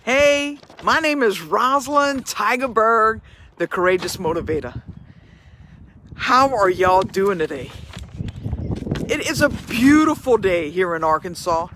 Hey, my name is Rosalind Tigerberg, the Courageous Motivator. How are y'all doing today? It is a beautiful day here in Arkansas,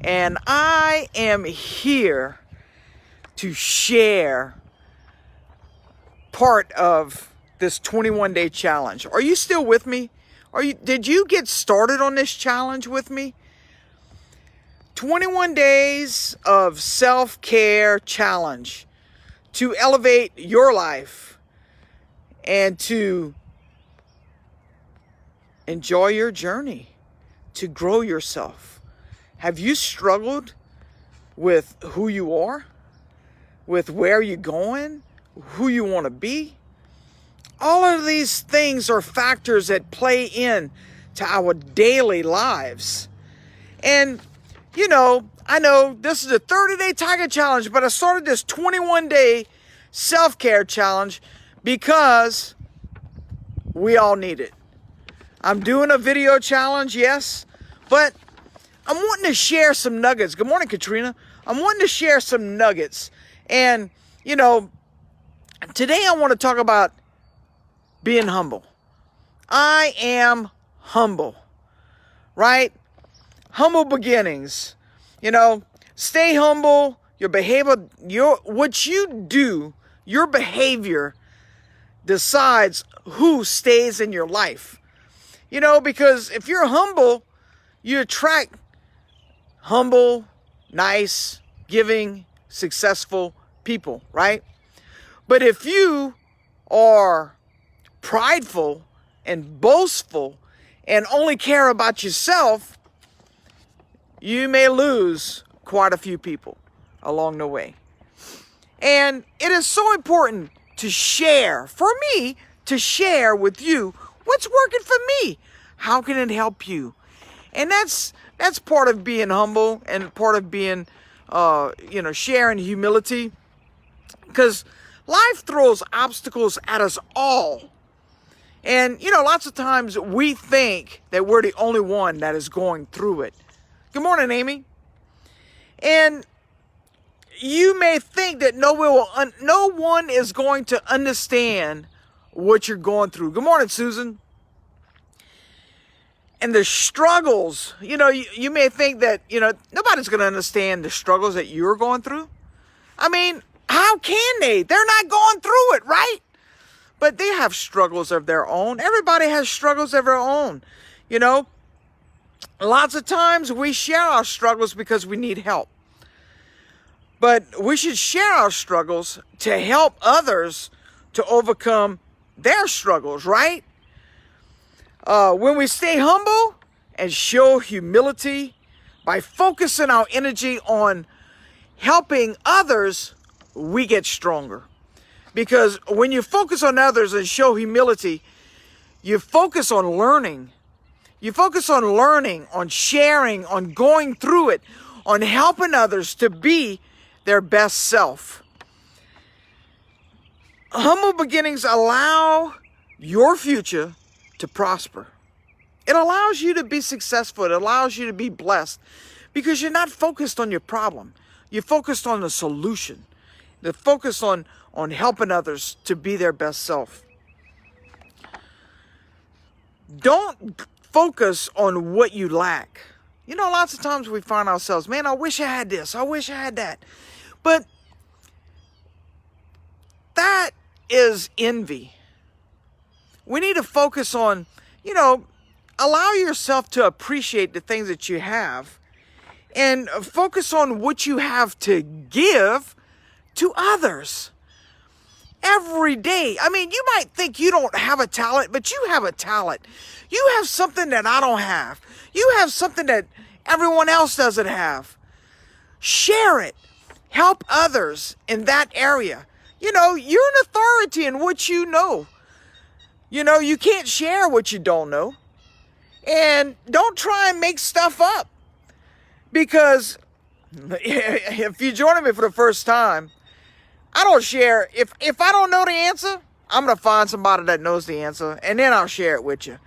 and I am here to share part of this 21-day challenge. Are you still with me? Did you get started on this challenge with me? 21 days of self-care challenge to elevate your life and to enjoy your journey, to grow yourself. Have you struggled with who you are, with where you're going, who you want to be? All of these things are factors that play in to our daily lives. And I know this is a 30-day Tiger Challenge, but I started this 21-day self-care challenge because we all need it. I'm doing a video challenge, yes, but I'm wanting to share some nuggets. Good morning, Katrina. I'm wanting to share some nuggets. And, today I want to talk about being humble. I am humble, right? Humble beginnings. Stay humble. Your behavior, what you do, your behavior decides who stays in your life. Because if you're humble, you attract humble, nice, giving, successful people, right? But if you are prideful and boastful and only care about yourself, you may lose quite a few people along the way. And it is so important to share, for me, to share with you what's working for me. How can it help you? And that's part of being humble and part of being, sharing humility. Because life throws obstacles at us all. And, lots of times we think that we're the only one that is going through it. Good morning, Amy. And you may think that no one is going to understand what you're going through. Good morning, Susan. And the struggles, you may think that, nobody's going to understand the struggles that you're going through. I mean, how can they? They're not going through it, right? But they have struggles of their own. Everybody has struggles of their own, Lots of times we share our struggles because we need help. But we should share our struggles to help others to overcome their struggles, right? When we stay humble and show humility by focusing our energy on helping others, we get stronger. Because when you focus on others and show humility, you focus on learning. You focus on learning, on sharing, on going through it, on helping others to be their best self. Humble beginnings allow your future to prosper. It allows you to be successful. It allows you to be blessed because you're not focused on your problem. You're focused on the solution. You're focused on helping others to be their best self. Don't focus on what you lack. Lots of times we find ourselves, man, I wish I had this. I wish I had that. But that is envy. We need to focus on, allow yourself to appreciate the things that you have and focus on what you have to give to others. Every day. I mean, you might think you don't have a talent, but you have a talent. You have something that I don't have. You have something that everyone else doesn't have. Share it. Help others in that area. You're an authority in what you know. You can't share what you don't know. And don't try and make stuff up. Because if you're joining me for the first time, I don't share. If I don't know the answer, I'm going to find somebody that knows the answer, and then I'll share it with you.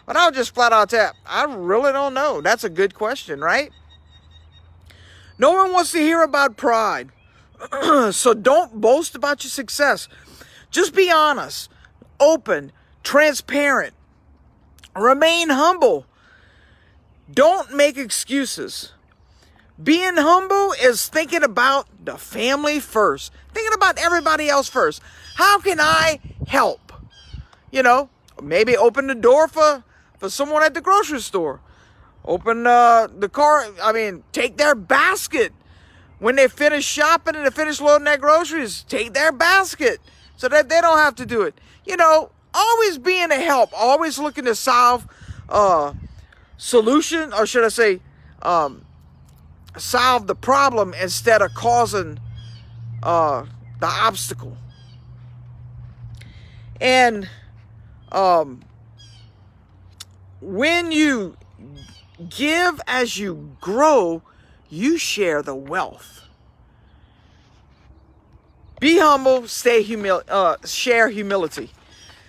But I'll just flat out tell, I really don't know. That's a good question, right? No one wants to hear about pride. So don't boast about your success. Just be honest, open, transparent. Remain humble. Don't make excuses. Being humble is thinking about the family first. Thinking about everybody else first. How can I help? You know, maybe open the door for someone at the grocery store. Open the car, take their basket. When they finish shopping and they finish loading their groceries, take their basket so that they don't have to do it. You know, always being a help, always looking to solve solution, or should I say, solve the problem instead of causing the obstacle. And when you give as you grow, you share the wealth. Be humble, share humility.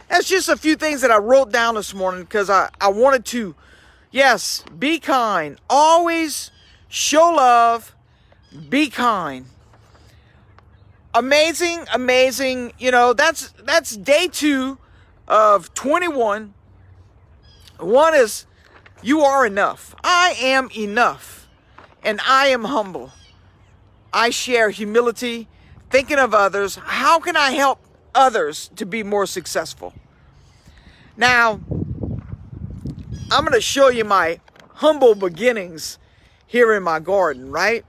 That's just a few things that I wrote down this morning because I wanted to, yes, be kind. Always show love, be kind. Amazing, amazing. You know, that's day 2 of 21. One is, you are enough. I am enough. And I am humble. I share humility, thinking of others. How can I help others to be more successful? Now, I'm going to show you my humble beginnings here in my garden, right?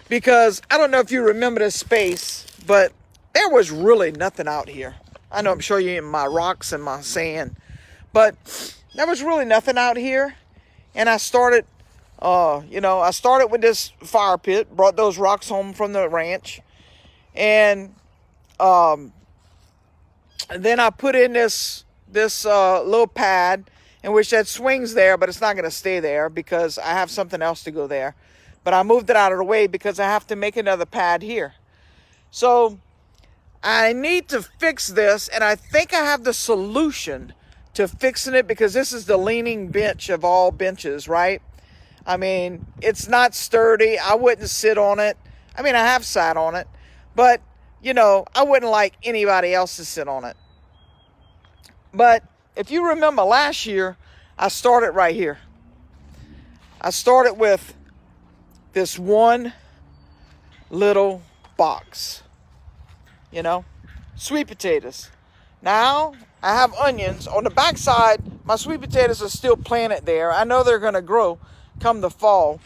Because I don't know if you remember this space, but there was really nothing out here. I know I'm showing you my rocks and my sand, but there was really nothing out here. And I started, I started with this fire pit, brought those rocks home from the ranch. And then I put in this little pad in which that swings there, but it's not going to stay there because I have something else to go there. But I moved it out of the way because I have to make another pad here. So I need to fix this, and I think I have the solution to fixing it because this is the leaning bench of all benches, right? I mean, it's not sturdy. I wouldn't sit on it. I mean, I have sat on it, but, you know, I wouldn't like anybody else to sit on it. But if you remember last year, I started right here. I started with this one little box. You know, sweet potatoes. Now I have onions on the backside. My sweet potatoes are still planted there. I know they're going to grow come the fall,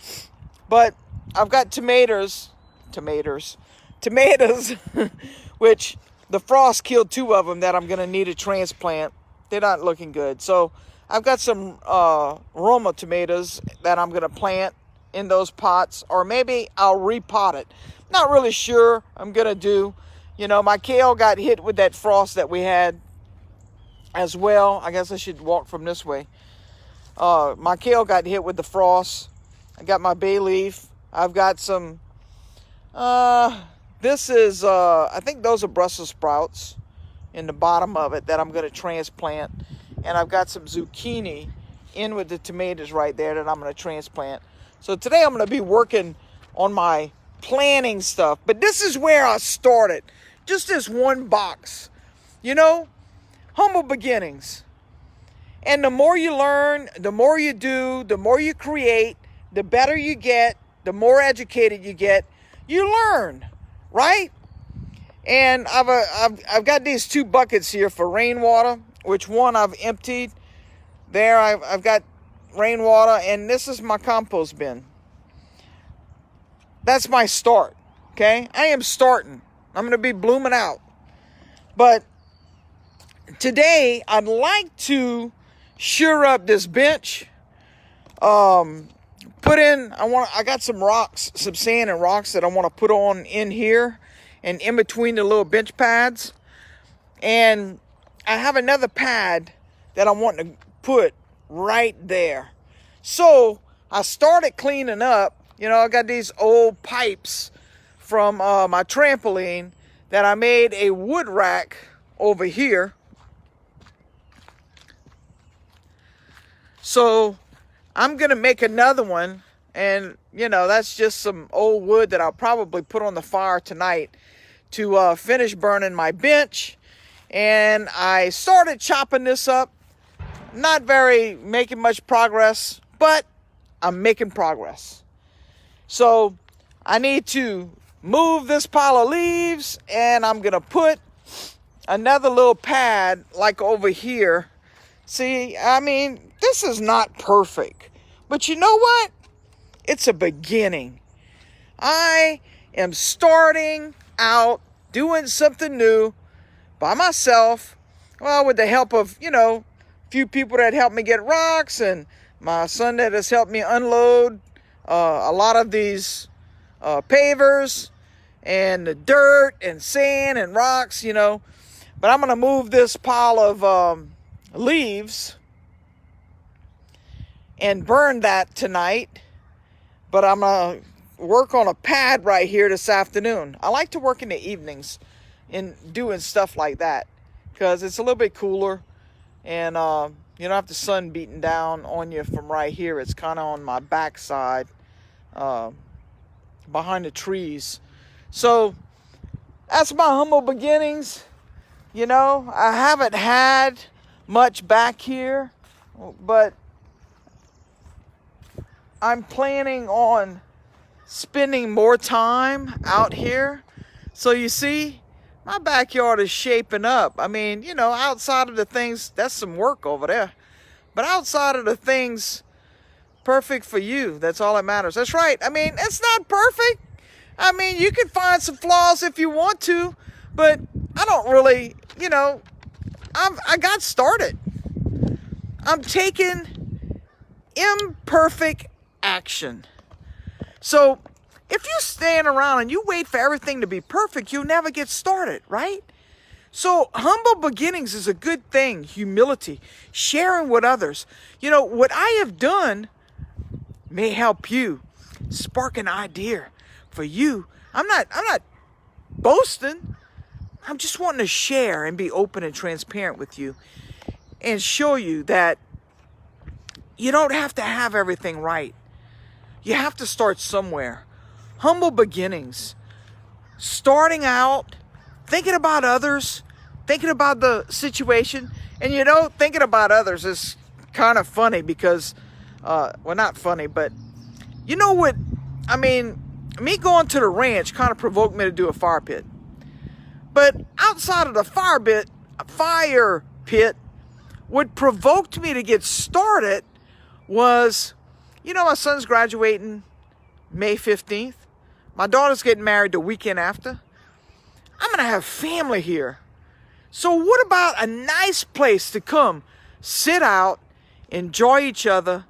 but I've got tomatoes, which the frost killed 2 of them that I'm going to need to transplant. They're not looking good. So I've got some Roma tomatoes that I'm going to plant in those pots, or maybe I'll repot it. Not really sure I'm going to do. You know, my kale got hit with that frost that we had as well. I guess I should walk from this way. My kale got hit with the frost. I got my bay leaf. I've got some, this is, I think those are Brussels sprouts in the bottom of it that I'm going to transplant. And I've got some zucchini in with the tomatoes right there that I'm going to transplant. So today I'm going to be working on my planning stuff. But this is where I started. Just this one box. You know, humble beginnings. And the more you learn, the more you do, the more you create, the better you get, the more educated you get, you learn, right? And I've got these 2 buckets here for rainwater, which one I've emptied. There I've got rainwater, and this is my compost bin. That's my start, okay? I am starting. I'm going to be blooming out. But today, I'd like to sure up this bench. I got some rocks, some sand and rocks that I want to put on in here and in between the little bench pads. And I have another pad that I want to put right there. So I started cleaning up. You know, I got these old pipes from my trampoline that I made a wood rack over here. So I'm going to make another one. And, you know, that's just some old wood that I'll probably put on the fire tonight to finish burning my bench. And I started chopping this up. Not making much progress, but I'm making progress. So I need to move this pile of leaves, and I'm going to put another little pad like over here. See, I mean, this is not perfect, but you know what? It's a beginning. I am starting out doing something new by myself. Well, with the help of, you know, a few people that helped me get rocks, and my son that has helped me unload a lot of these pavers and the dirt and sand and rocks, you know. But I'm going to move this pile of leaves and burn that tonight. But I'm going to work on a pad right here this afternoon. I like to work in the evenings in doing stuff like that because it's a little bit cooler, and you don't have the sun beating down on you from right here. It's kind of on my backside behind the trees. So that's my humble beginnings. You know, I haven't had much back here, but I'm planning on spending more time out here. So you see, my backyard is shaping up. I mean, you know, outside of the things, that's some work over there. But outside of the things perfect for you, that's all that matters. That's right. I mean, it's not perfect. I mean, you can find some flaws if you want to, but I don't really, you know, I got started. I'm taking imperfect action. So if you stand around and you wait for everything to be perfect, you'll never get started, right? So humble beginnings is a good thing. Humility, sharing with others. You know, what I have done may help you, spark an idea for you. I'm not boasting. I'm just wanting to share and be open and transparent with you and show you that you don't have to have everything right. You have to start somewhere. Humble beginnings. Starting out, thinking about others, thinking about the situation. And you know, thinking about others is kind of funny because, well, not funny, but you know what? I mean, me going to the ranch kind of provoked me to do a fire pit. But outside of the fire pit, what provoked me to get started was, you know, my son's graduating May 15th. My daughter's getting married the weekend after. I'm going to have family here. So what about a nice place to come, sit out, enjoy each other,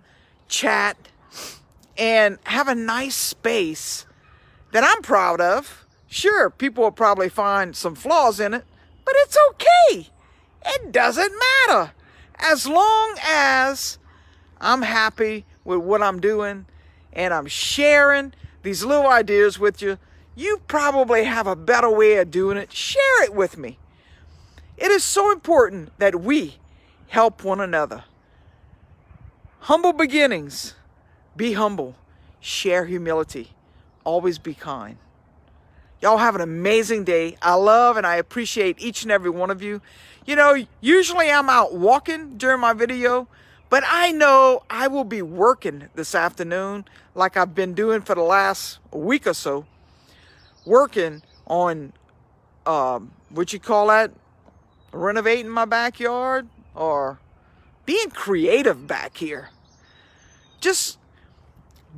chat, and have a nice space that I'm proud of? Sure, people will probably find some flaws in it, but it's okay. It doesn't matter. As long as I'm happy with what I'm doing and I'm sharing these little ideas with you, you probably have a better way of doing it. Share it with me. It is so important that we help one another. Humble beginnings. Be humble. Share humility. Always be kind. Y'all have an amazing day. I love and I appreciate each and every one of you. You know, usually I'm out walking during my video, but I know I will be working this afternoon like I've been doing for the last week or so. Working on, what you call that? Renovating my backyard or being creative back here. Just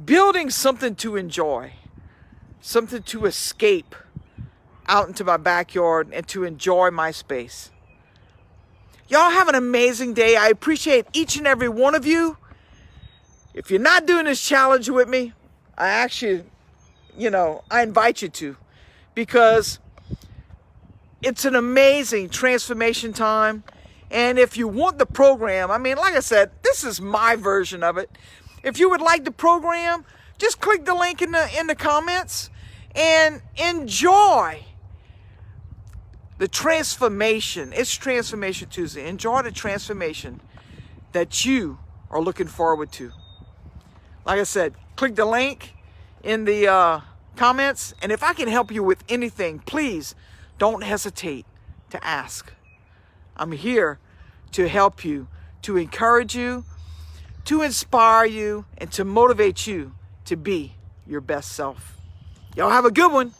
building something to enjoy. Something to escape out into my backyard and to enjoy my space. Y'all have an amazing day. I appreciate each and every one of you. If you're not doing this challenge with me, I actually, I invite you to, because it's an amazing transformation time. And if you want the program, like I said, this is my version of it. If you would like the program, just click the link in the comments and enjoy the transformation. It's Transformation Tuesday. Enjoy the transformation that you are looking forward to. Like I said, click the link in the comments. And if I can help you with anything, please don't hesitate to ask. I'm here to help you, to encourage you, to inspire you, and to motivate you to be your best self. Y'all have a good one.